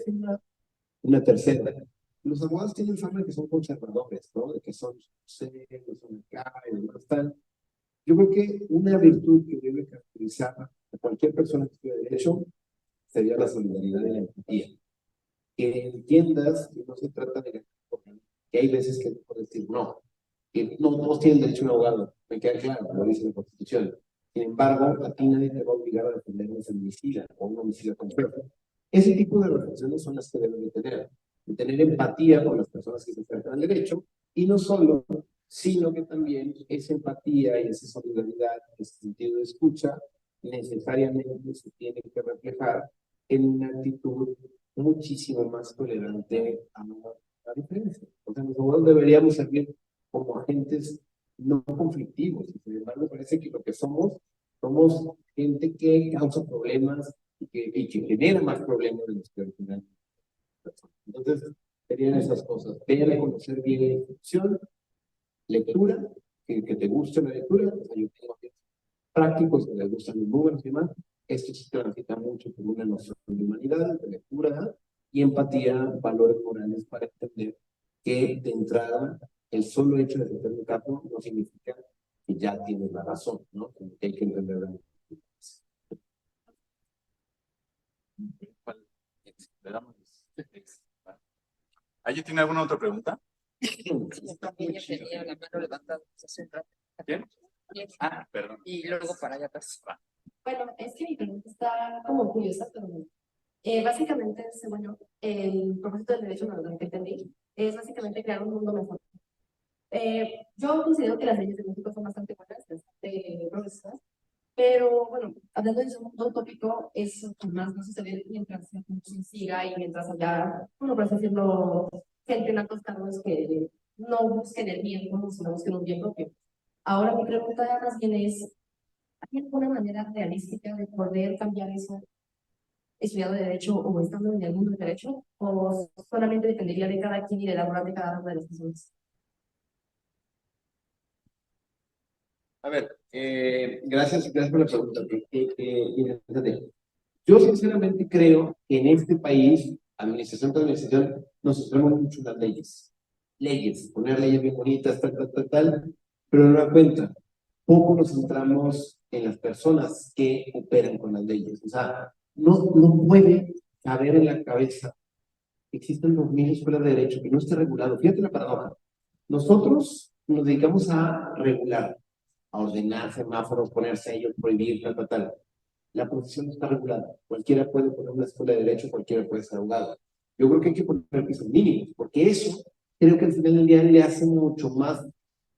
una tercera. Los abogados tienen fama de que son conservadores, ¿no? De que son serios, son acá y demás tal. Yo creo que una virtud que debe caracterizar a cualquier persona que estudie derecho sería la solidaridad y la empatía. Que entiendas que no se trata de que hay veces que puedes decir no, que no todos tienen derecho a un abogado, me queda claro, lo dice la Constitución. Sin embargo, a ti nadie te va a obligar a defender a un feminicida o a un homicida complejo. Ese tipo de reflexiones son las que deben de tener empatía con las personas que se enfrentan al derecho, y no solo, sino que también esa empatía y esa solidaridad, ese sentido de escucha, necesariamente se tiene que reflejar en una actitud muchísimo más tolerante a la diferencia. O sea, nosotros deberíamos servir como agentes no conflictivos, y sin embargo parece que lo que somos gente que causa problemas y que genera más problemas de los que originalmente. Entonces, serían esas cosas: ver, conocer bien la instrucción, lectura, que te guste la lectura. O sea, yo tengo prácticos que les gustan los números y demás. Esto se transita mucho por una noción de humanidad, de lectura y empatía, valores morales, para entender que de entrada el solo hecho de tener un capo no significa que ya tienes la razón, ¿no? Que hay que entenderla. Le damos. ¿Alguien tiene alguna otra pregunta? También ya tenía la mano levantada hace un rato. ¿Quién? Ah, perdón. Y luego para allá atrás. Bueno, es que mi pregunta está como curiosa, pero básicamente, según yo, el propósito del derecho, lo que entendí, es básicamente crear un mundo mejor. Yo considero que las leyes de México son bastante buenas, bastante progresistas, pero bueno, hablando de un mundo utópico, eso jamás va a suceder mientras la corrupción siga y mientras haya, bueno, por así decirlo, gente en altos cargos que no busquen el bien común, sino busquen un bien propio. Ahora mi pregunta más bien es, ¿hay alguna manera realística de poder cambiar eso estudiando Derecho o estando en el mundo del Derecho? ¿O solamente dependería de cada quien y de la moral de cada una de las personas? A ver, gracias por la pregunta. Interesante. Yo sinceramente creo que en este país, administración tras administración, nos centramos mucho en las leyes. Leyes, poner leyes bien bonitas, tal, pero no da cuenta. Poco nos centramos en las personas que operan con las leyes. O sea, no puede caber en la cabeza que existen 2000 escuelas de derecho que no esté regulado. Fíjate la paradoja. Nosotros nos dedicamos a regular, a ordenar semáforos, poner sellos, prohibir, tal. La profesión no está regulada. Cualquiera puede poner una escuela de derecho, cualquiera puede ser abogado. Yo creo que hay que poner pisos mínimos, porque eso creo que al final del día le hace mucho más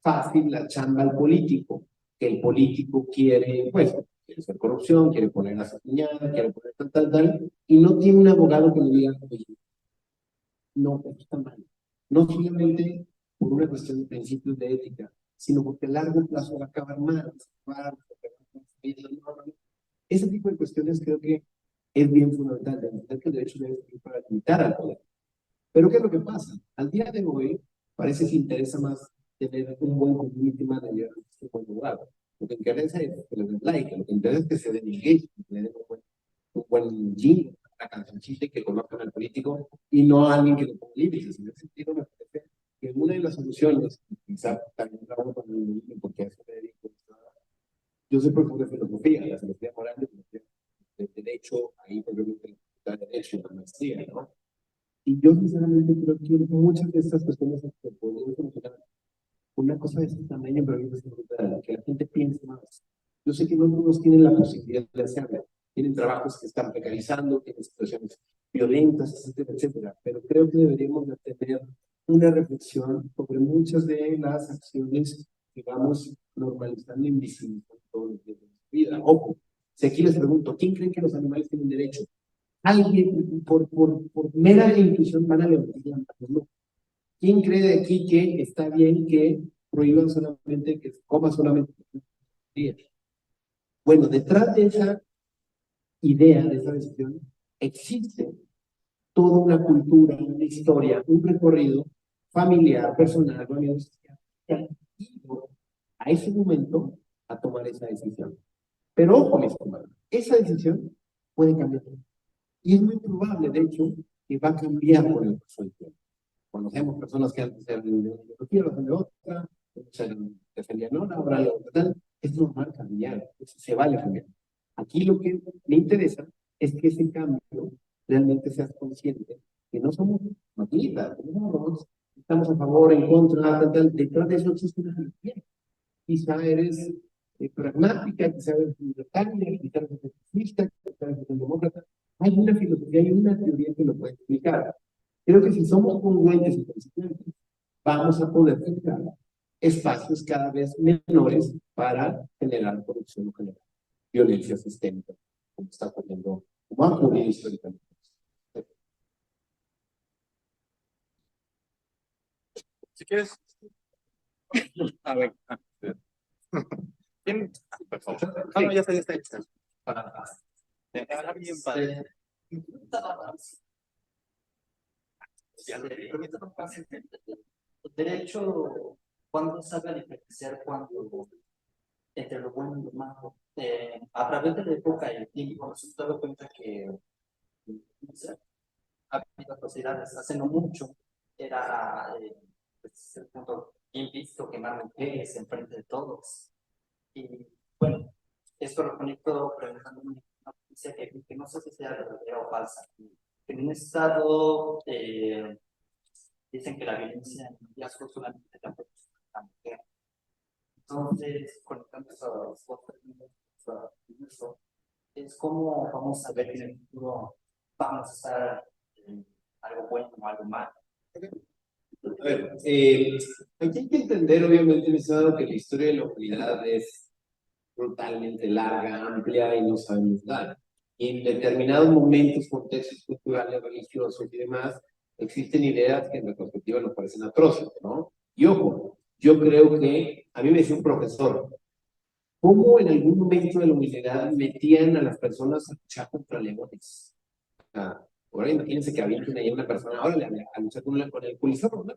fácil la chamba al político, que el político quiere, pues, quiere hacer corrupción, quiere poner a piñada, quiere poner tal, y no tiene un abogado que le diga, oye, no, esto está mal. No solamente por una cuestión de principios de ética, sino porque a largo plazo va a acabar mal, ese tipo de cuestiones creo que es bien fundamental, de entender que el derecho debe servir para limitar al poder. Pero ¿qué es lo que pasa? Al día de hoy parece que interesa más tener un buen community manager que un buen abogado. Lo que interesa es que le den like, lo que interesa es que se den engagement, que le den un buen jingle, una cancioncita y que conozcan al político y no a alguien que le ponga límites. En ese sentido me parece que una de las soluciones, quizá también trabajo con el niño porque a eso me dedico, yo soy profesor de filosofía, la filosofía moral de derecho, ahí probablemente la derecho y la maestría, ¿no? Y yo sinceramente creo que muchas de estas cuestiones se podrían solucionar con una cosa de este tamaño, pero es brutal, que la gente piense más. Yo sé que no todos tienen la posibilidad de hacerlo, tienen trabajos que están precarizando, tienen situaciones violentas, etcétera, pero creo que deberíamos de tener una reflexión sobre muchas de las acciones que vamos normalizando e invisibilizando todos los días de nuestra vida. Ojo, si aquí les pregunto, ¿quién cree que los animales tienen derecho? Alguien, por mera intuición, van a levantar la mano. No. ¿Quién cree de aquí que está bien que prohíban solamente, que coma solamente días? Bueno, detrás de esa idea, de esa decisión, existe toda una cultura, una historia, un recorrido familiar, personal, social, que ha ido a ese momento a tomar esa decisión. Pero ojo, mis hermanos, esa decisión puede cambiar. Y es muy probable, de hecho, que va a cambiar con el paso del tiempo. Conocemos personas que antes eran de una ideología, ahora son de otra, defendían una, ahora la otra tal. Es normal cambiar, se vale cambiar. Aquí lo que me interesa es que ese cambio realmente seas consciente que no somos maquinitas, no somos robots, estamos a favor, en contra, detrás de eso existe una filosofía. Quizá eres pragmática, quizá eres libertaria, quizá eres pacifista, quizá eres demócrata. Hay una filosofía, hay una teoría que lo puede explicar. Creo que si somos congruentes y consistentes, vamos a poder generar espacios cada vez menores para generar corrupción o generar violencia sistémica, como está ocurriendo, como ha ocurrido históricamente. Si quieres. A ver. ¿Quién? Por favor. Ah, no, ya está. Ahora bien, padre. Derecho, cuando sabe diferenciar cuando entre lo bueno y lo malo. A través de la época y el tiempo nos hemos dado cuenta que no sé, ha habido atrocidades. Hace no mucho era pues, el punto bien visto quemar mujeres en frente de todos. Y bueno, esto lo conecto preguntándome una noticia que no sé si sea verdadera o falsa. En un estado dicen que la violencia en el noviazgo solamente la puede la mujer. Entonces, conectando esos dos términos, es cómo vamos a ver que en el futuro vamos a estar en algo bueno o algo malo. A ver, aquí hay que entender, obviamente, mi estimado, que la historia de la humanidad es brutalmente larga, amplia y no sabemos nada. Y en determinados momentos, contextos culturales, religiosos y demás, existen ideas que en retrospectiva nos parecen atroces, ¿no? Y ojo, yo creo que, a mí me decía un profesor, ¿cómo en algún momento de la humanidad metían a las personas a luchar contra leones? Ahora imagínense que avienten ahí a una persona, ahora a luchar con el polisoro, ¿no?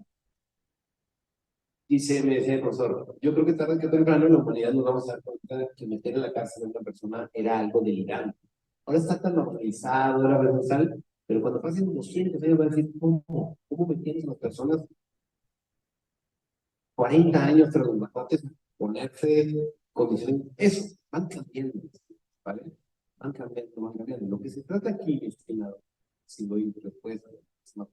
Dice, me decía el profesor, yo creo que tarde que temprano en la humanidad nos vamos a dar cuenta de que meter en la cárcel a una persona era algo delirante. Ahora está tan normalizado, era vergonzal, pero cuando pasen 200 años van a decir, ¿cómo metían a las personas 40 años tras los machotes ponerse condiciones? Eso, van cambiando, ¿vale? Van cambiando, van cambiando. Lo que se trata aquí, mi estimado, si doy respuesta, es más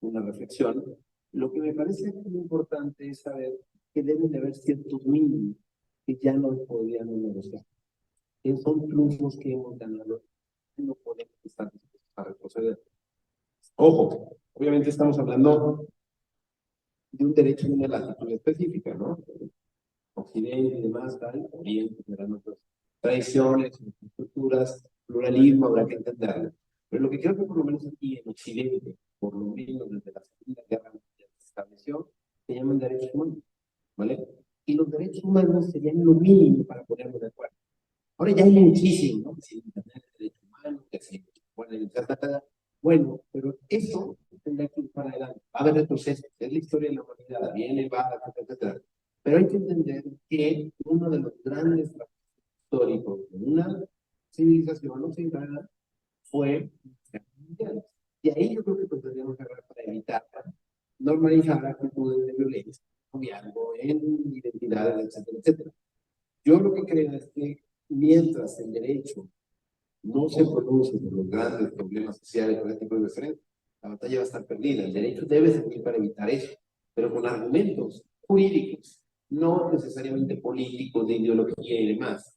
una reflexión. Lo que me parece muy importante es saber que deben de haber ciertos mínimos que ya no podríamos negociar. Que son triunfos que hemos ganado y no podemos estar dispuestos a retroceder. Ojo, obviamente estamos hablando de un derecho de una latitud específica, ¿no? Occidente y demás, tal, Oriente, tendrán otras tradiciones, estructuras, pluralismo, habrá que entenderlo. Pero lo que creo que por lo menos aquí en Occidente, por lo menos desde la Segunda Guerra Mundial se estableció, se llaman derechos humanos, ¿vale? Y los derechos humanos serían lo mínimo para ponernos de acuerdo. Ahora ya hay muchísimo, ¿no? Que si Internet es derecho humano, que si bueno, pero eso tendrá que ir para adelante. Va a haber retrocesos, es la historia de la humanidad, viene, va, etcétera. Pero hay que entender que uno de los grandes históricos de una civilización occidental fue la Guerra Mundial. Y ahí yo creo que pues tendríamos que hablar para evitar normalizar actitudes de violencia, cambiando en identidades, etcétera. Yo lo que creo es que mientras el derecho no se produce por los grandes problemas sociales, por este tipo de diferencias, la batalla va a estar perdida. El derecho debe servir para evitar eso, pero con argumentos jurídicos, no necesariamente políticos, de ideología y demás.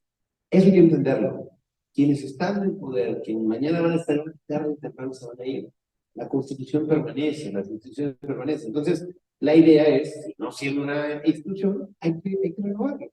Eso hay que entenderlo. Quienes están en el poder, quienes mañana van a estar tarde o temprano se van a ir. La Constitución permanece, las instituciones permanecen. Entonces, la idea es, si no siendo una institución, hay que renovarla.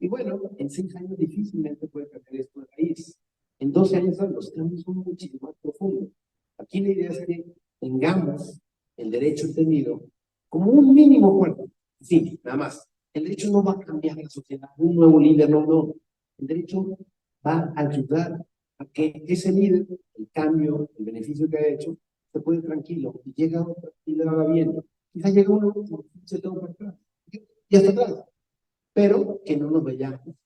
Y bueno, en 6 años difícilmente puede cambiar esto de país. En 12 años los cambios son muchísimo más profundos. Aquí la idea es que tengamos el derecho entendido como un mínimo acuerdo. Sí, nada más. El derecho no va a cambiar la sociedad, un nuevo líder, no. El derecho va a ayudar a que ese líder, el cambio, el beneficio que ha hecho, se puede tranquilo y llega otro y le va bien. Quizá llega uno, se toma por atrás. Y hasta atrás. Pero que no nos vayamos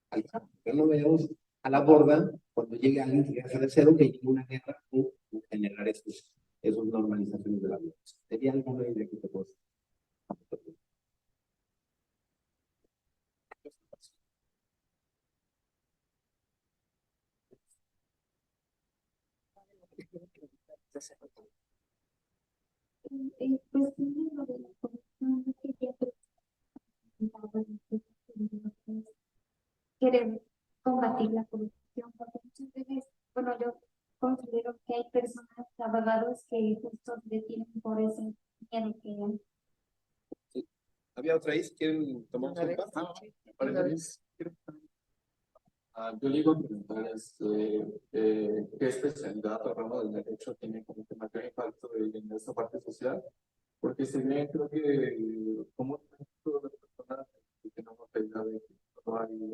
al campo, que no nos vayamos a la borda cuando llegue alguien que quiera hacer cero, que llegue una guerra o generar esos normalizaciones de la violencia. Sería alguna idea que te puedo decir. Pues sí, lo de la corrupción, yo quería preguntar, querer combatir la corrupción, porque muchas veces, bueno, yo considero que hay personas, abogados que justo se detienen por ese miedo que hay. ¿Había otra vez? ¿Quieren tomar un Me parece bien. Yo le iba a preguntar qué especialidad o ramo del derecho tiene como que mayor impacto en esta parte social, porque si bien creo que como todas las personas que tenemos la idea de que no hay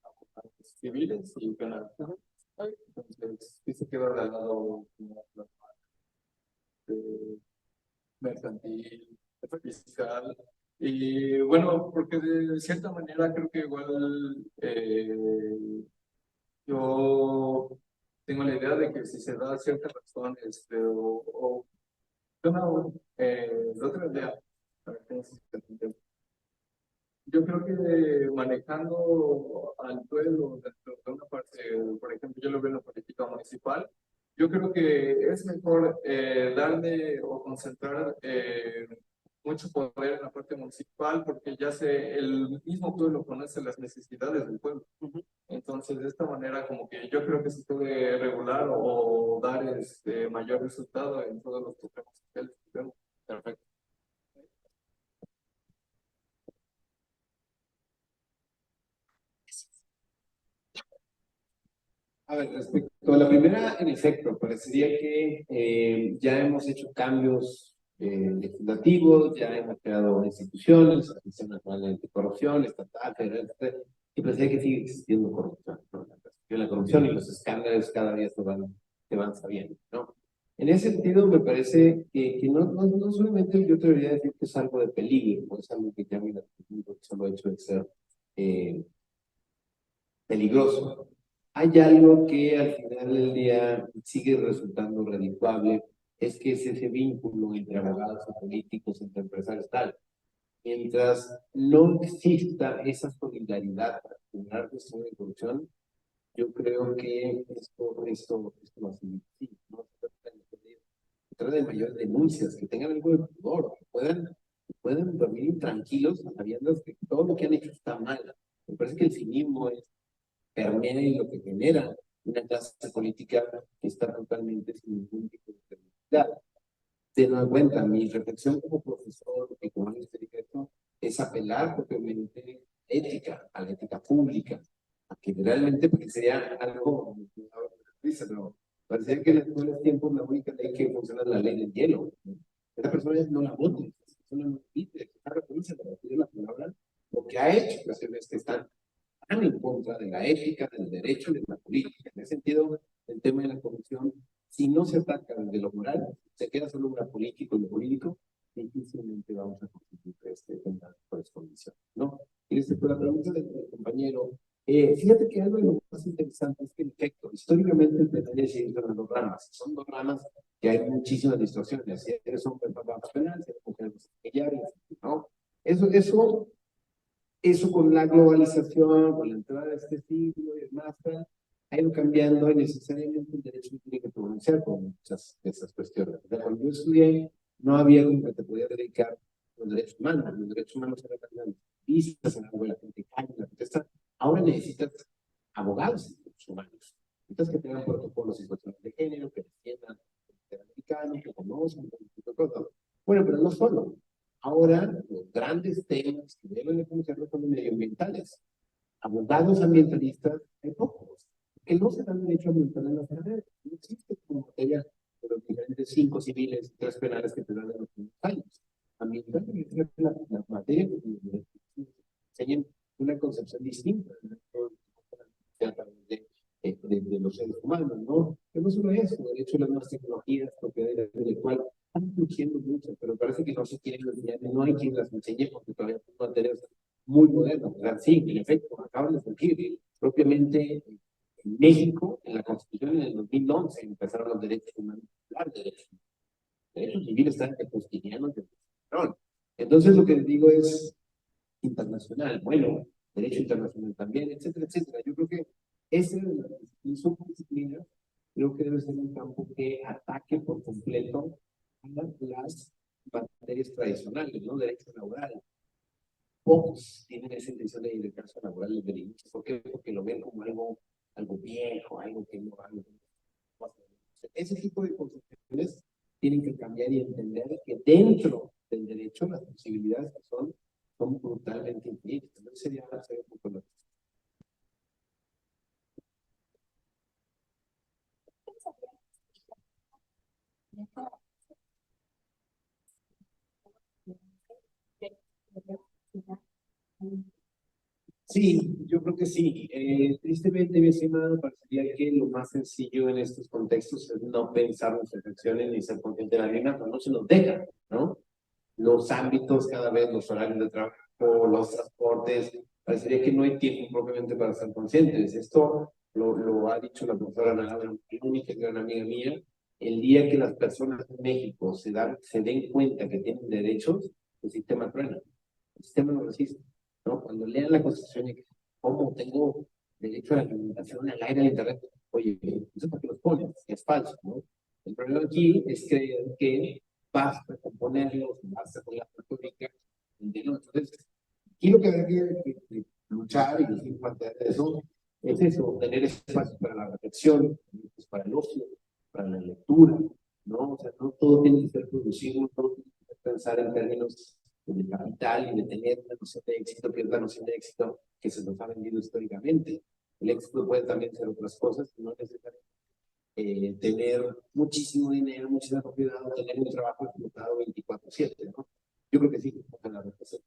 abogados civiles y penales, entonces sí se queda de lado como la parte mercantil, fiscal. Y bueno, porque de cierta manera creo que igual yo tengo la idea de que si se da ciertas razones, no, la otra idea, a ver, ¿cómo se entiende? Yo creo que manejando al pueblo dentro de una parte, por ejemplo, yo lo veo en la política municipal, yo creo que es mejor darle o concentrar mucho poder en la parte municipal porque ya el mismo pueblo conoce las necesidades del pueblo. Entonces, de esta manera, como que yo creo que se puede regular o dar mayor resultado en todos los problemas sociales que tenemos. Perfecto. A ver, respecto a la primera, en efecto, parecería que ya hemos hecho cambios legislativos, ya hemos creado instituciones, la Comisión Nacional de Anticorrupción, estatal, federal, etcétera, y parecería que sigue existiendo corrupción, ¿no? La corrupción y los escándalos cada día se van sabiendo, ¿no? En ese sentido, me parece que no solamente yo te debería decir que es algo de peligro, o es algo que ya mira, el solo hecho de ser peligroso. Hay algo que al final del día sigue resultando redituable, es que es ese vínculo entre abogados y políticos, entre empresarios, tal. Mientras no exista esa solidaridad para generar cuestión de corrupción, yo creo que esto va a seguir así, ¿no? Se trata de mayores denuncias, que tengan algo de pudor, que puedan dormir tranquilos sabiendo que todo lo que han hecho está mal. Me parece que el cinismo permea y lo que genera una clase política que está totalmente sin ningún tipo de credibilidad. Teniendo en cuenta, mi reflexión como profesor y como arquitecto es apelar propiamente a la ética pública, a que realmente, porque sería algo, pero parecía que en los actuales tiempos la única ley que funciona es la ley del hielo. Esa persona no la vote, esa persona no pide, esa referencia para pedir la palabra, lo que ha hecho, las que están en contra de la ética, del derecho, de la política. En ese sentido, el tema de la corrupción, si no se ataca desde lo moral, se queda solo una político y lo político, difícilmente vamos a constituir tema por condición, ¿no? Y por la pregunta del compañero, fíjate que algo de lo más interesante es que, en efecto, históricamente el penal se hizo en dos ramas. Son dos ramas que hay muchísimas distorsiones. Si eres hombre, papá penal, si eres mujer, ¿no? Eso con la globalización, con la entrada de este siglo y demás, ha ido cambiando y necesariamente el derecho no tiene que pronunciar con muchas de esas cuestiones. O sea, cuando yo estudié, no había como que te podía dedicar a los derechos humanos. Los derechos humanos eran también vistas en algo de la gente cae, la protesta. Ahora necesitas abogados de derechos humanos. Necesitas que tengan protocolos y cuestiones de género, que defiendan el americano, que conozcan, que cosas. Bueno, pero no solo. Ahora, los grandes temas que deben de conocerlos son los medioambientales. Abogados ambientalistas, hay pocos, que no se dan derecho ambiental en las carreras. No existe como materia de los diferentes 5 civiles y 3 penales que te dan en los primeros años. Ambiental es la materia que enseñan una concepción distinta de los seres humanos, ¿no? Pero no solo eso, de hecho las nuevas tecnologías, propiedad intelectual, están surgiendo mucho, pero parece que no se quieren enseñar, no hay quien las enseñe porque todavía son materias muy modernas. O sea, sí, en efecto, acaban de surgir. Propiamente en México, en la Constitución en el 2011, empezaron los derechos humanos, los derechos civiles están de justinianos de constitución. Entonces, lo que les digo es internacional, bueno, derecho internacional también, etcétera, etcétera. Yo creo que ese de las subdisciplinas creo que debe ser un campo que ataque por completo a las materias tradicionales, ¿no? Derecho laboral. Pocos tienen esa intención de dedicarse a laboral desde el inicio. ¿Por qué? Porque lo ven como algo viejo, algo que no algo. Ese tipo de concepciones tienen que cambiar y entender que dentro del derecho las posibilidades que son brutalmente infinitas. Entonces sería hacer un poco lo que sí, yo creo que sí. Tristemente, mi estimado, parecería que lo más sencillo en estos contextos es no pensar nuestras acciones ni ser consciente de la vida, pero no se nos deja, ¿no? Los ámbitos cada vez, los horarios de trabajo, los transportes, parecería que no hay tiempo propiamente para ser conscientes. Esto lo ha dicho la profesora Ana Laura, única gran amiga mía. El día que las personas en México se den cuenta que tienen derechos, el sistema truena, el sistema no resiste, ¿no? Cuando lean la Constitución y cómo tengo derecho a la alimentación, al aire, al internet, oye, eso para qué los pones, es falso, ¿no? El problema aquí es creer que basta con ponerlos, basta con la católica. Entonces, aquí lo que hay que luchar y decir plantear eso es eso, tener espacio para la reflexión, para el ocio, para la lectura, ¿no? O sea, no todo tiene que ser producido, no todo tiene que pensar en términos de capital y de tener una noción de éxito, que es la noción de éxito que se nos ha vendido históricamente. El éxito puede también ser otras cosas, no necesariamente tener muchísimo dinero, muchísima propiedad, o tener un trabajo explotado 24/7, ¿no? Yo creo que sí, o la respuesta.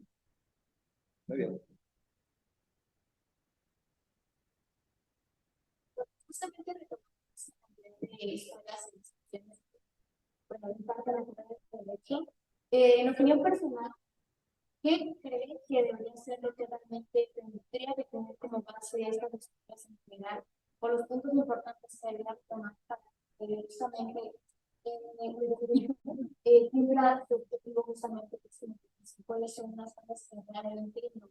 Muy bien. Justamente retomamos de escuelas e instituciones, bueno, en parte de la carrera de Derecho. En opinión personal, ¿qué cree que debería ser lo que realmente tendría que tener como base estas escuelas en general? O los puntos importantes que deberían tomar para justamente tendrá su objetivo justamente cuáles son las cosas que realmente no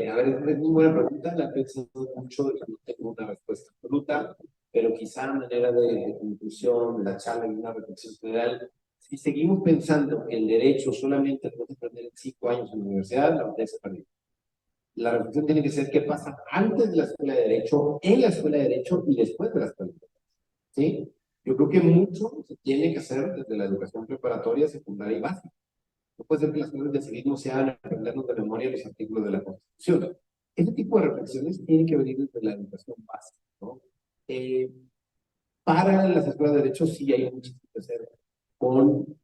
A ver, es muy buena pregunta, la he pensado mucho y no tengo una respuesta absoluta, pero quizá a manera de conclusión de la charla y una reflexión general, si seguimos pensando que el derecho solamente lo puede aprender en 5 años en la universidad, la batalla se perdió. La reflexión tiene que ser qué pasa antes de la escuela de derecho, en la escuela de derecho y después de la escuela de derecho. ¿Sí? Yo creo que mucho se tiene que hacer desde la educación preparatoria, secundaria y básica. No puede ser que las clases de civismo sean aprendernos de memoria los artículos de la Constitución. Ese tipo de reflexiones tienen que venir desde la educación básica, ¿no? Para las escuelas de derecho sí hay mucho que hacer con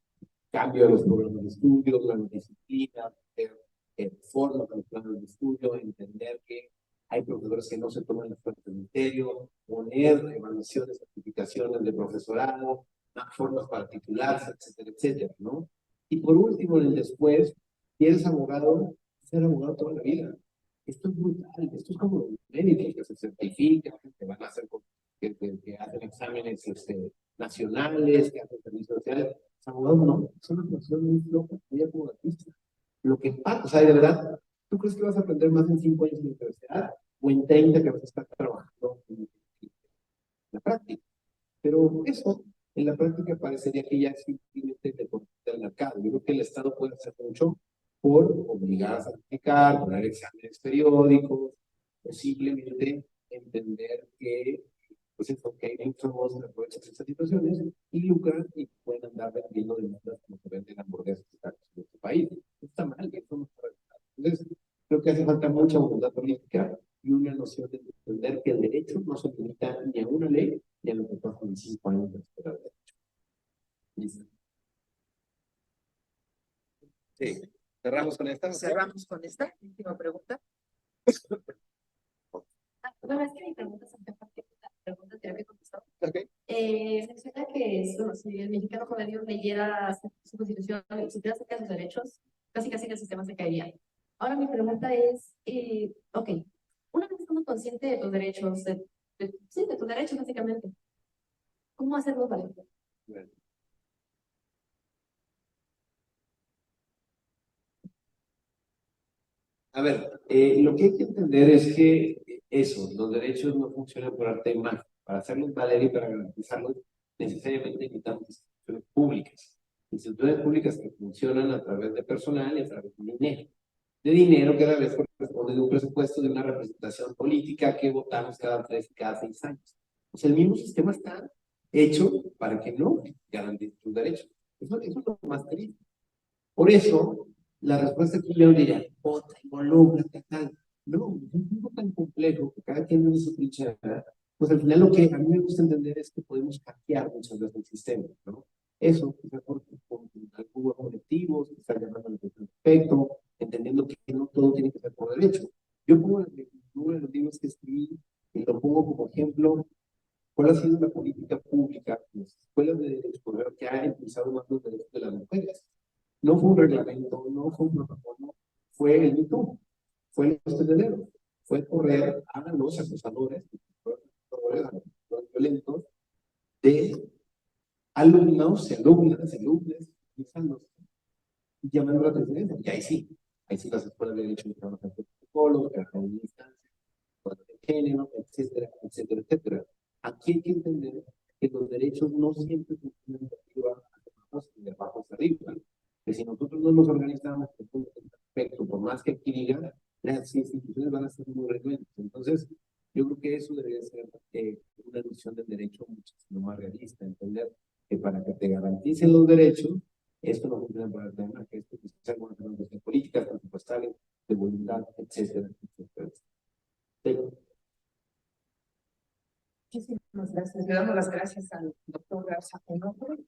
cambio de los programas de estudio, la disciplina, formas de los planes de estudio, entender que hay profesores que no se toman las fuentes de ministerio, poner evaluaciones, certificaciones de profesorado, formas para titularse, etcétera, etcétera, ¿no? Y por último, en el después, si eres abogado, ser abogado toda la vida. Esto es brutal, esto es como los médicos que se certifican, que van a hacer, que hacen exámenes nacionales, que hacen servicios sociales. Los abogados no, es una profesión muy floja, muy acomodatista. Lo que pasa, o sea, de verdad, ¿tú crees que vas a aprender más en 5 años en la universidad o en 30 que vas a estar trabajando en la práctica? Pero eso, en la práctica, parecería que ya es simplemente del mercado. Yo creo que el Estado puede hacer mucho por obligar a certificar, poner exámenes periódicos, o simplemente entender que, pues eso, que hay muchos modos de aprovechar estas situaciones y lucrar y pueden andar vendiendo demandas como se venden hamburguesas en este país. No está mal, eso no está mal. Entonces, creo que hace falta mucha voluntad política y una noción de entender que el derecho no se limita ni a una ley ni a lo que pasa en 5 años de escuela de derecho. Listo. Sí. Cerramos con esta. Cerramos con esta última pregunta. Bueno, es que mi pregunta es en parte la pregunta que había contestado. Okay. Menciona que bueno, si el mexicano promedio leyera su constitución y supiera acerca de sus derechos, casi casi que el sistema se caería. Ahora mi pregunta es, ok, una vez estamos conscientes de tus derechos, sí, de tus derechos básicamente, ¿cómo hacerlo valer? Bueno. A ver, lo que hay que entender es que eso, los derechos no funcionan por arte de magia. Para hacerlos valer y para garantizarlos, necesariamente necesitamos instituciones públicas. Instituciones públicas que funcionan a través de personal y a través de dinero. De dinero que a la vez corresponde de un presupuesto de una representación política que votamos cada 3 y cada 6 años. O sea, el mismo sistema está hecho para que no garantice sus derechos. Eso es lo más triste. Por eso, la respuesta que yo diría, vota, involúcrate, tal. No, es un poco tan complejo que cada quien tiene su trinchera. Pues al final lo que a mí me gusta entender es que podemos hackear muchas veces el sistema, ¿no? Eso, quizás por algunos colectivos, que están llamando al respecto, entendiendo que no todo tiene que ser por derecho. Yo pongo uno de los libros que escribí y lo pongo como ejemplo, ¿cuál ha sido la política pública en las escuelas de derecho que ha impulsado más los derechos de las mujeres? No fue un reglamento, no fue un protocolo, fue el mito, fue los tenederos, fue correr a los acusadores, a los violentos, de alumnos y alumnas, llamando la atención. Y ahí sí las escuelas de derecho empezaron a hacer protocolos, trabajar en instancias, de género, etcétera, etcétera, etcétera. Aquí hay que entender que los derechos no siempre funcionan de arriba abajo y de abajo hacia arriba. Que si nosotros no nos organizamos en un aspecto, por más que aquí digan, las instituciones van a ser muy renuentes. Entonces, yo creo que eso debería ser una visión del derecho muchísimo más realista, entender que para que te garanticen los derechos, esto no funciona para el tema, que esto es algunas de políticas presupuestales, de voluntad, etcétera, etcétera. Muchísimas gracias. Le damos las gracias al doctor Garza Onofre